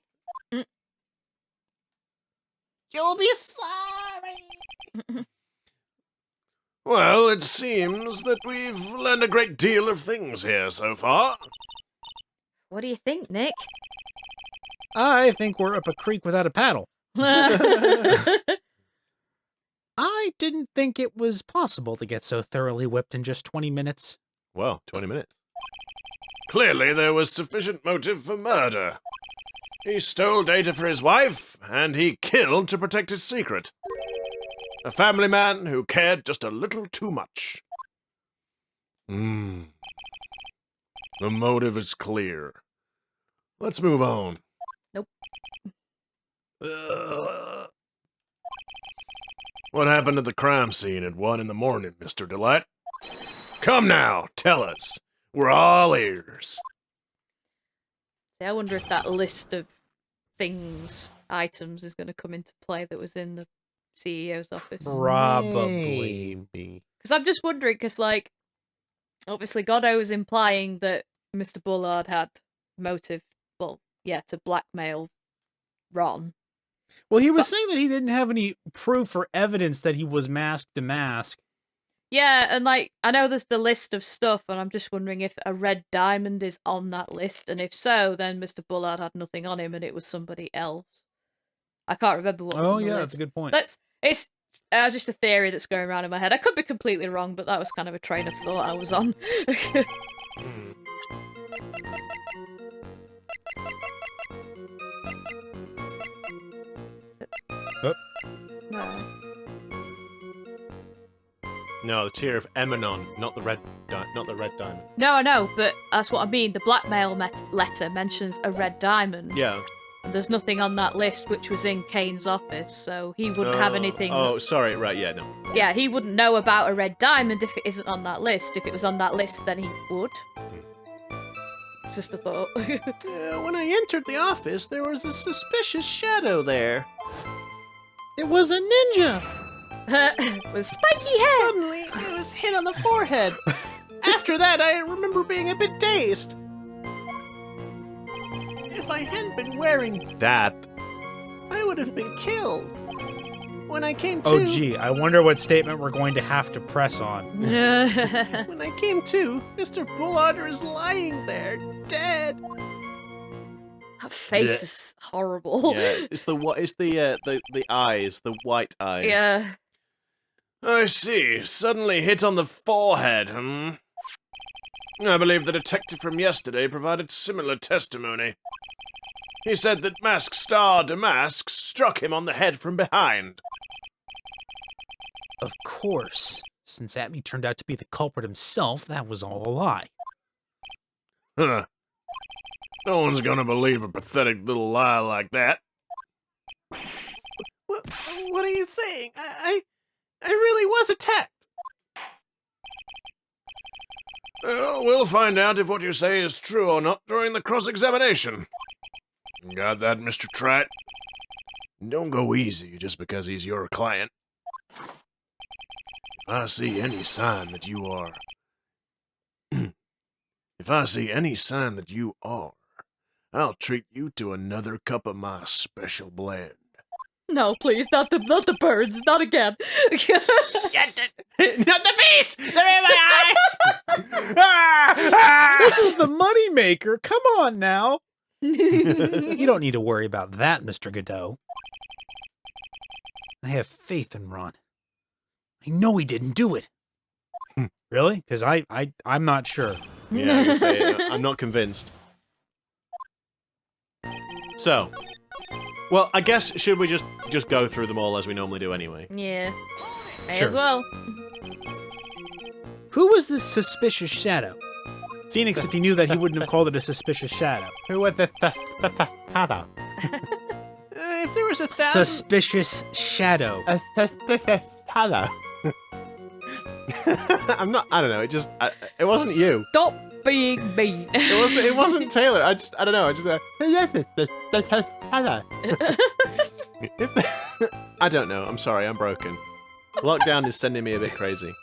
You'll be sorry! Well, it seems that we've learned a great deal of things here so far. What do you think, Nick? I think we're up a creek without a paddle. I didn't think it was possible to get so thoroughly whipped in just 20 minutes. Well, 20 minutes. Clearly there was sufficient motive for murder. He stole data for his wife, and he killed to protect his secret. A family man who cared just a little too much. The motive is clear. Let's move on. Nope. What happened at the crime scene at 1 in the morning, Mr. Delite? Come now, tell us. We're all ears. I wonder if that list of items is going to come into play that was in the CEO's office. Probably. Because I'm just wondering, because, like, obviously Godot was implying that Mr. Bullard had motive, to blackmail Ron. Well, he was saying that he didn't have any proof or evidence that he was masked to mask. Yeah, and like, I know there's the list of stuff, and I'm just wondering if a red diamond is on that list, and if so, then Mr. Bullard had nothing on him and it was somebody else. I can't remember what was Oh, on the yeah, list. that's a good point. It's just a theory that's going around in my head. I could be completely wrong, but that was kind of a train of thought I was on. No, the tear of Emanon, not the red diamond. No, I know, but that's what I mean. The blackmail letter mentions a red diamond. Yeah. And there's nothing on that list, which was in Kane's office, so he wouldn't have anything. Oh, sorry, right, yeah, no. Yeah, he wouldn't know about a red diamond if it isn't on that list. If it was on that list, then he would. Just a thought. When I entered the office, there was a suspicious shadow there. It was a ninja! With spiky hair! Suddenly, it was hit on the forehead. After that, I remember being a bit dazed. If I hadn't been wearing That. I would have been killed. When I came to... Oh, gee, I wonder what statement we're going to have to press on. When I came to, Mr. Bullard is lying there, dead. That face is horrible. Yeah, it's the eyes, the white eyes. Yeah. I see. Suddenly hit on the forehead, I believe the detective from yesterday provided similar testimony. He said that Mask Star Damask struck him on the head from behind. Of course. Since Atme turned out to be the culprit himself, that was all a lie. Huh. No one's gonna believe a pathetic little lie like that. What are you saying? I really was attacked. Well, we'll find out if what you say is true or not during the cross-examination. Got that, Mr. Trite? Don't go easy just because he's your client. If I see any sign that you are... If I see any sign that you are, I'll treat you to another cup of my special blend. No, please, not the birds, not again. Not the beast! They're in my eyes! This is the money maker. Come on now. You don't need to worry about that, Mr. Godot. I have faith in Ron. I know he didn't do it. Really? Because I'm not sure. Yeah, I can say it. I'm not convinced. So, well, I guess should we just go through them all as we normally do anyway? Yeah. May Sure. as well. Who was this suspicious shadow? Phoenix, if he knew that, he wouldn't have called it a suspicious shadow. Who was the shadow? If there was 1,000... Suspicious shadow. Shadow. I don't know. It wasn't you. Stop being mean. It wasn't Taylor. I don't know. I don't know. I'm sorry. I'm broken. Lockdown is sending me a bit crazy.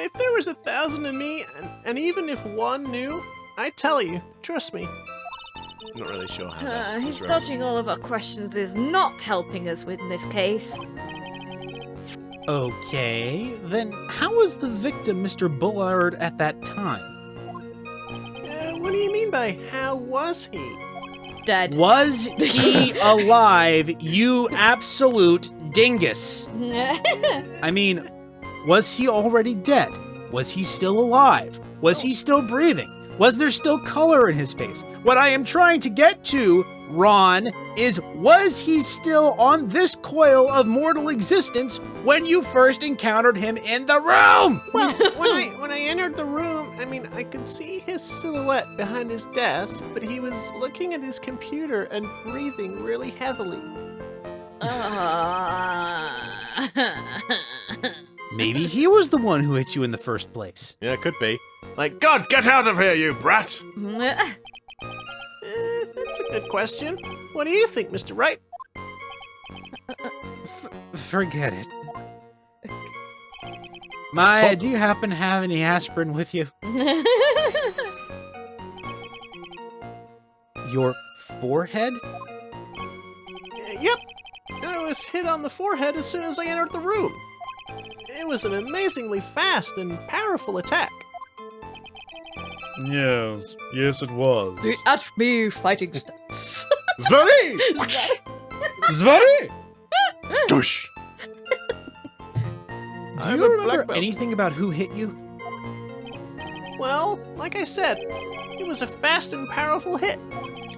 if there was 1,000 of me, and even if one knew, I'd tell you. Trust me. I'm not really sure how that His was wrong. dodging all of our questions is not helping us with this case. Okay, then how was the victim Mr. Bullard at that time? What do you mean by how was he? Dead. Was he alive, you absolute dingus? I mean, was he already dead? Was he still alive? Was he still breathing? Was there still color in his face? What I am trying to get to, Ron, is was he still on this coil of mortal existence when you first encountered him in the room? Well, when I entered the room, I mean, I could see his silhouette behind his desk, but he was looking at his computer and breathing really heavily. Maybe he was the one who hit you in the first place. Yeah, it could be. Like, God, get out of here, you brat! That's a good question. What do you think, Mr. Wright? Forget it. Maya, do you happen to have any aspirin with you? Your forehead? hit on the forehead as soon as I entered the room. It was an amazingly fast and powerful attack. Yes, it was. The Atme fighting stance. Zvari! Zvari! Dush! Do you remember anything about who hit you? Well, like I said, it was a fast and powerful hit.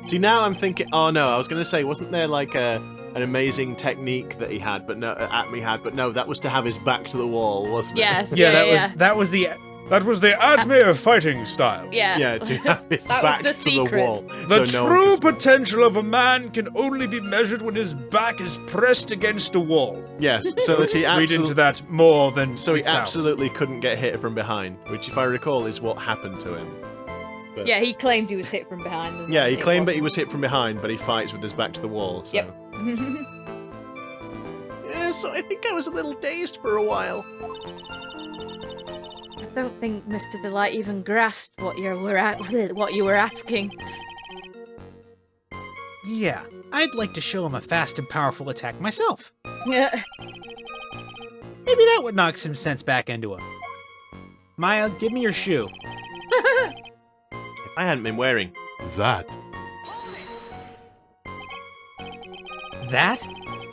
See, now I'm thinking. Oh no, I was going to say, wasn't there like an amazing technique that he had, but no, Atme had, but no, that was to have his back to the wall, wasn't it? Yes. That was the Atme fighting style. Yeah. Yeah, to have his That was back the to secret. the wall. The so no true one could- potential of a man can only be measured when his back is pressed against a wall. Yes, so that he Read into absolutely. that more than So he it sounds. absolutely couldn't get hit from behind, which, if I recall, is what happened to him. Yeah, he claimed he was hit from behind. and Yeah, he it claimed that he wasn't. was hit from behind, but he fights with his back to the wall. So. Yep. Yeah, so I think I was a little dazed for a while. I don't think Mr. Delite even grasped what you were asking. Yeah, I'd like to show him a fast and powerful attack myself. Yeah. Maybe that would knock some sense back into him. Maya, give me your shoe. I hadn't been wearing that. That?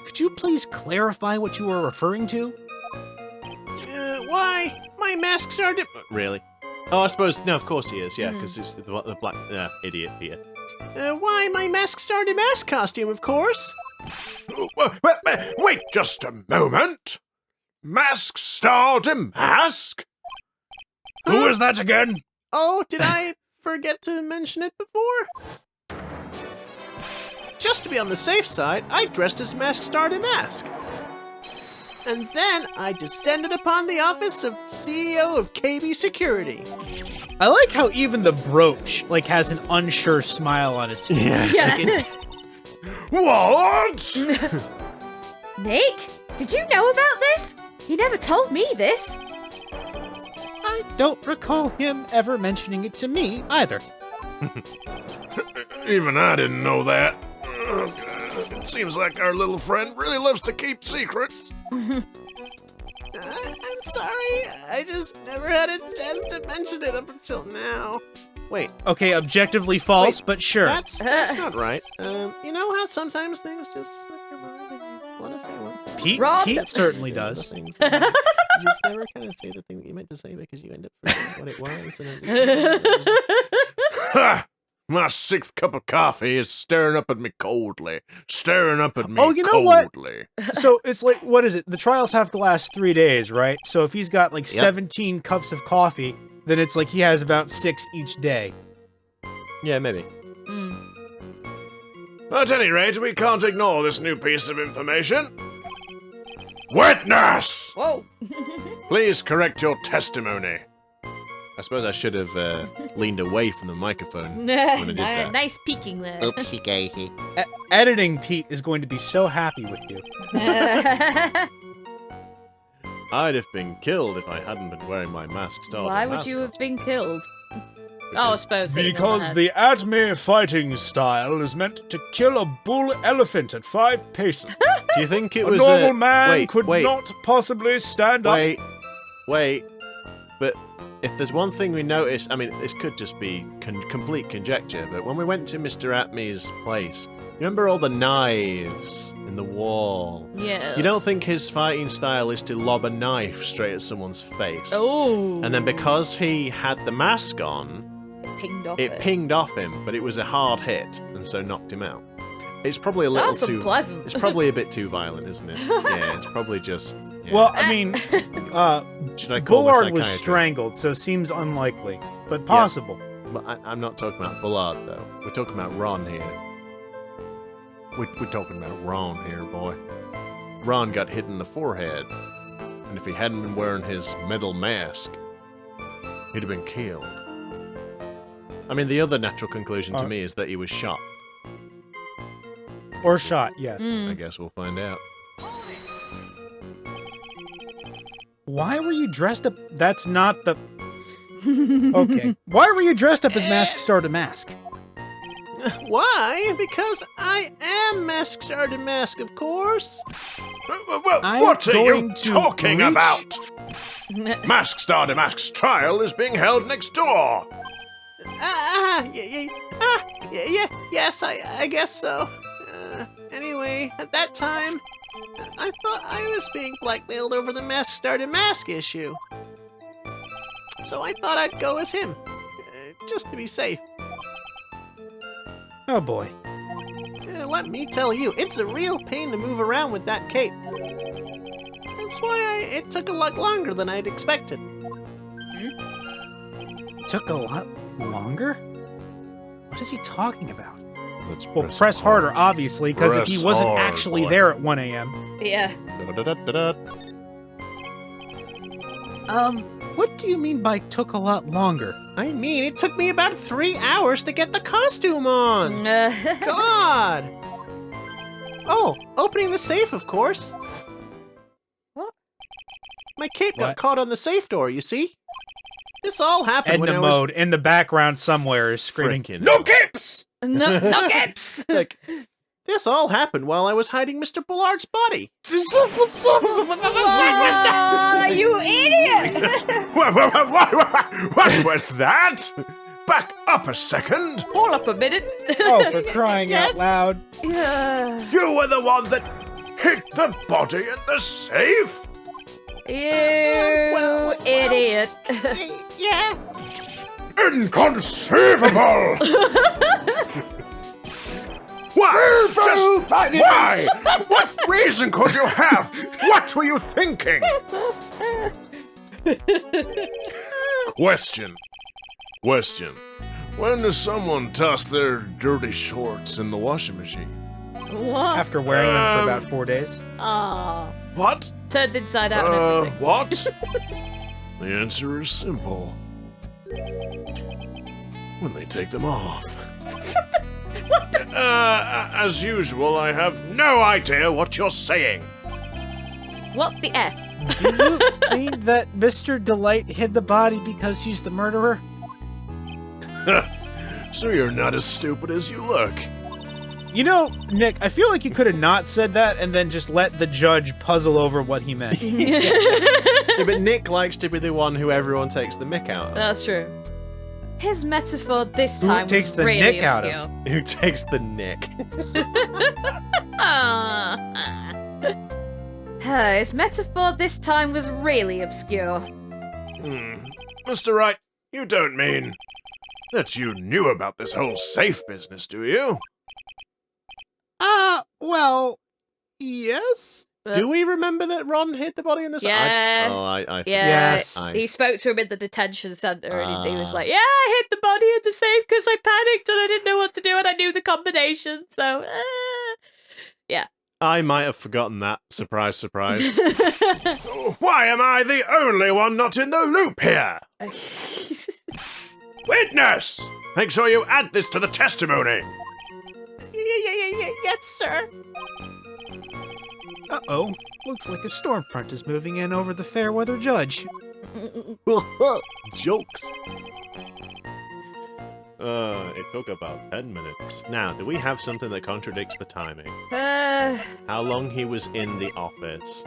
Could you please clarify what you were referring to? Why? My masks are Really? Oh, I suppose. No, of course he is. Yeah, because he's the black idiot Peter. Why, my mask star mask costume, of course. Wait just a moment. Mask Star Damask? Who is that again? Oh, did I forget to mention it before? Just to be on the safe side, I dressed as Mask Star Damask. And then I descended upon the office of CEO of KB Security. I like how even the brooch has an unsure smile on its face. Yeah. What? Nick, did you know about this? You never told me this. I don't recall him ever mentioning it to me either. Even I didn't know that. It seems like our little friend really loves to keep secrets. I'm sorry, I just never had a chance to mention it up until now. Wait, Okay, objectively false, Wait, but sure. that's not right. You know how sometimes things just slip your mind and you want to say one thing? Pete certainly does. You just never kind of say the thing that you meant to say because you end up forgetting what it was. And Ha! My 6th cup of coffee is staring up at me coldly. Staring up at me Oh, you know what? coldly. So it's what is it? The trials have to last 3 days, right? So if he's got 17 cups of coffee, then it's he has about 6 each day. yeah, maybe. At any rate, we can't ignore this new piece of information. Witness! Whoa. Please correct your testimony. I suppose I should have leaned away from the microphone when I did that. Nice peeking there. Oopsie daisy. Editing Pete is going to be so happy with you. I'd have been killed if I hadn't been wearing my mask. Why would you have been killed? Oh, I suppose. hitting on Because head. the Atme fighting style is meant to kill a bull elephant at 5 paces. Do you think it A was normal man could wait, not possibly stand up. Wait. But if there's one thing we noticed, I mean, this could just be complete conjecture, but when we went to Mr. Atme's place, remember all the knives in the wall? Yeah. You don't think his fighting style is to lob a knife straight at someone's face? Oh. And then because he had the mask on, It pinged off. it pinged off him, but it was a hard hit, and so knocked him out. It's probably a little That's too. unpleasant. It's probably a bit too violent, isn't it? Yeah, it's probably just. Yeah. Well, I mean, should I call the Bullard was psychiatrist? strangled, so seems unlikely, but possible. But I'm not talking about Bullard, though. We're talking about Ron here. We're talking about Ron here, boy. Ron got hit in the forehead, and if he hadn't been wearing his metal mask, he'd have been killed. I mean, the other natural conclusion to me is that he was shot. Or shot, yes. Mm. I guess we'll find out. Why were you dressed up? That's not the... Okay. Why were you dressed up as Mask Star Damask? Why? Because I am Mask Sergeant Mask, of course. I'm What are you going to talking reach- about? Mask Star Damask's trial is being held next door. Yes, I guess so. Anyway, at that time, I thought I was being blackmailed over the Mask Started Mask issue. So I thought I'd go as him, just to be safe. Oh boy. Let me tell you, it's a real pain to move around with that cape. That's why it took a lot longer than I'd expected. Took a lot longer? What is he talking about? Let's Well, press harder, obviously, because if he Press wasn't hard, actually boy. there at 1 a.m. Yeah. What do you mean by took a lot longer? I mean, it took me about 3 hours to get the costume on. God! Oh, opening the safe, of course. What? My cape got What? caught on the safe door, you see? This all happened when Edna I was... mode in the background somewhere is screaming, Frickin' "No capes!" No gaps. Like, this all happened while I was hiding Mr. Bullard's body. Oh, you idiot! What was that? Back up a second. Hold up a minute. Oh, for crying Yes. out loud. Yeah. You were the one that hid the body in the safe? You well, idiot. Yeah. Inconceivable! Why? Just why? What reason could you have? What were you thinking? Question. When does someone toss their dirty shorts in the washing machine? What? After wearing them for about 4 days. Oh. What? Turned inside out and everything. What? The answer is simple. When they take them off. As usual, I have no idea what you're saying. What the F? Do you mean that Mr. Delite hid the body because she's the murderer? So you're not as stupid as you look. You know, Nick, I feel like you could have not said that and then just let the judge puzzle over what he meant. Yeah, but Nick likes to be the one who everyone takes the mick out of. That's true. His metaphor this Who time takes was the really nick out of? obscure. Who takes the nick? His metaphor this time was really obscure. Mr. Wright, you don't mean that you knew about this whole safe business, do you? Well, yes? Do we remember that Ron hid the body in the safe? Yeah. I Yeah, Yes. he spoke to him in the detention center and he was like, yeah, I hid the body in the safe because I panicked and I didn't know what to do and I knew the combination, so, yeah. I might have forgotten that. Surprise, surprise. Why am I the only one not in the loop here? Witness! Make sure you add this to the testimony. Yes, sir. Uh-oh. Looks like a storm front is moving in over the fair weather judge. Jokes. It took about 10 minutes. Now, do we have something that contradicts the timing? How long he was in the office?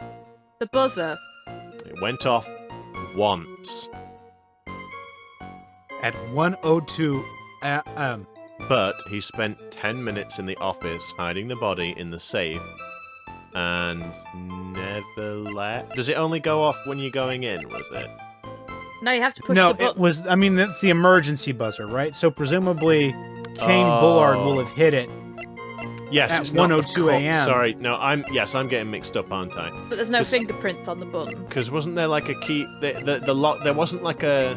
The buzzer. It went off once. At 1:02 But he spent 10 minutes in the office hiding the body in the safe and never left. Does it only go off when you're going in, was it? No, you have to push no, the button. it was, I mean, that's the emergency buzzer, right? So presumably Kane Bullard will have hit it. Yes, At it's not 1:02 a.m.. Sorry, no, I'm getting mixed up, aren't I? But there's no Just- fingerprints on the button. Because wasn't there like a key? The lock. There wasn't like a.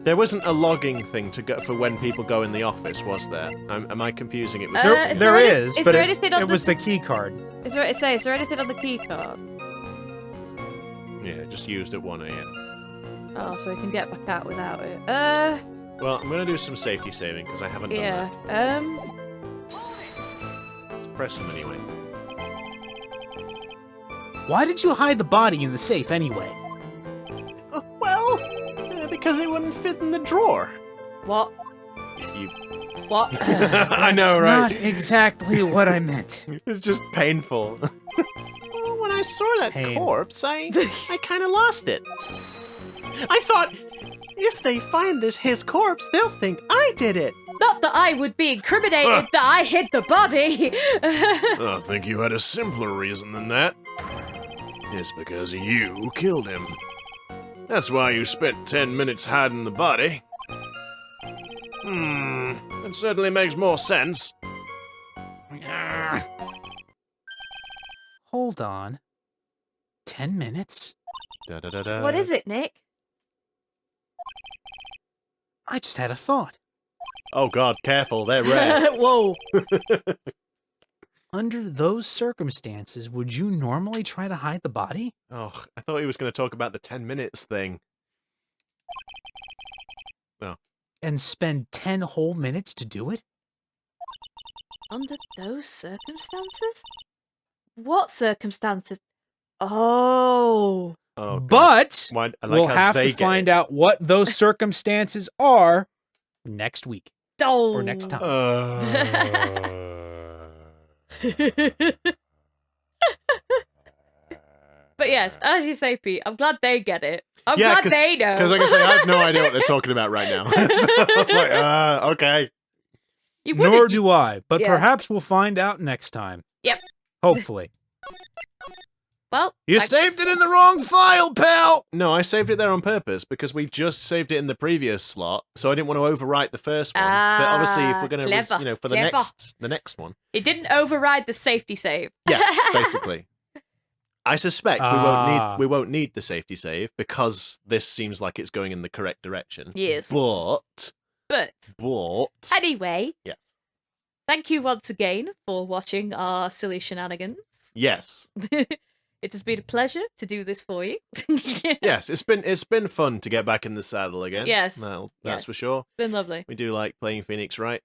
There wasn't a logging thing to go for when people go in the office, was there? Am I confusing it with? Is There there any- is, is but there it's- anything on it the- was the key card. Is there anything on the key card? Yeah, just used at 1 a.m. Oh, so you can get back out without it. Well, I'm gonna do some safety saving because I haven't done Yeah. that. Let's press him anyway. Why did you hide the body in the safe anyway? Well, because it wouldn't fit in the drawer. What? You What? I know, right? Not exactly what I meant. It's just painful. Well, when I saw that Pain. corpse, I kind of lost it. I thought, if they find his corpse, they'll think I did it. Not that I would be incriminated that I hid the body. I think you had a simpler reason than that. It's because you killed him. That's why you spent 10 minutes hiding the body. That certainly makes more sense. Hold on. 10 minutes? Da-da-da-da. What is it, Nick? I just had a thought. Oh god, careful, they're rare. Whoa. Under those circumstances, would you normally try to hide the body? Oh, I thought he was going to talk about the 10 minutes thing. And spend 10 whole minutes to do it? Under those circumstances? What circumstances? Oh. Oh, God. But Why, I like we'll how have they to get find it. out what those circumstances are next week. Oh. Or next time. But yes, as you say, Pete, I'm glad they get it. I'm Yeah, glad they know. Because like I say, I have no idea what they're talking about right now. So I'm like, okay. You wouldn't- Nor do I, but Yeah. perhaps we'll find out next time. Yep. Hopefully. Well, You I saved guess- it in the wrong file, pal! No, I saved it there on purpose because we just saved it in the previous slot, so I didn't want to overwrite the first one. But obviously, if we're going to, clever, for the clever. next one, It didn't override the safety save. yes, basically. I suspect we won't need the safety save because this seems like it's going in the correct direction. Yes. But Anyway, yes, thank you once again for watching our silly shenanigans. yes, It has been a pleasure to do this for you. yes. It's been fun to get back in the saddle again. Yes, Well, that's yes. for sure. It's been lovely. We do like playing Phoenix Wright,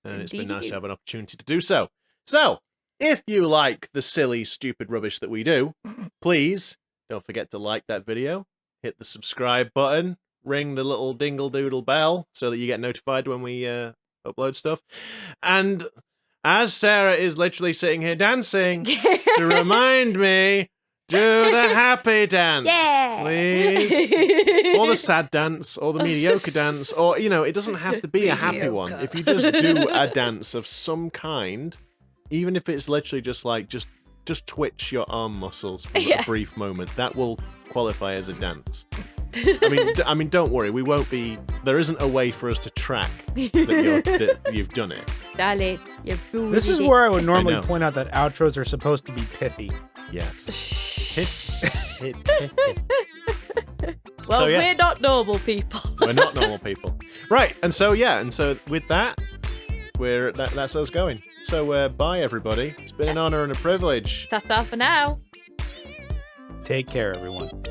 and it's been Indeed we nice do. to have an opportunity to do so. So, if you like the silly, stupid rubbish that we do, please don't forget to like that video, hit the subscribe button, ring the little dingle-doodle bell so that you get notified when we upload stuff. And as Sarah is literally sitting here dancing, to remind me, do the happy dance, Yeah. please. Or the sad dance, or the mediocre dance, or, it doesn't have to be a happy one. Mediocre. If you just do a dance of some kind, even if it's literally just like, just twitch your arm muscles for a brief moment, that will qualify as a dance. I mean, don't worry, we won't be, there isn't a way for us to track that you've done it. Darling, you're This is booty. where I would normally know. point out that outros are supposed to be pithy. Yes. Well, So, yeah. we're not normal people. We're not normal people. Right, and so with that, that's us going. So bye everybody. It's been an honor and a privilege. Ta-ta for now. Take care, everyone.